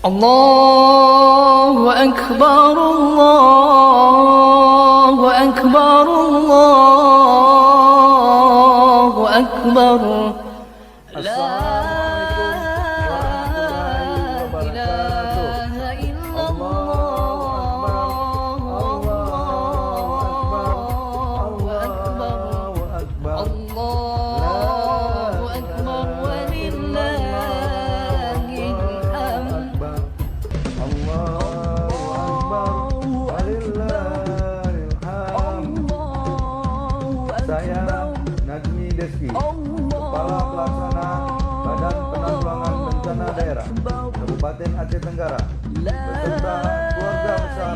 الله أكبر الله أكبر الله أكبر لا إله إلا الله الله أكبر الله أكبر ولله الحمد Saya Najmi Deski, Kepala Pelaksana Badan Penanggulangan Bencana Daerah Kabupaten Aceh Tenggara, beserta keluarga besar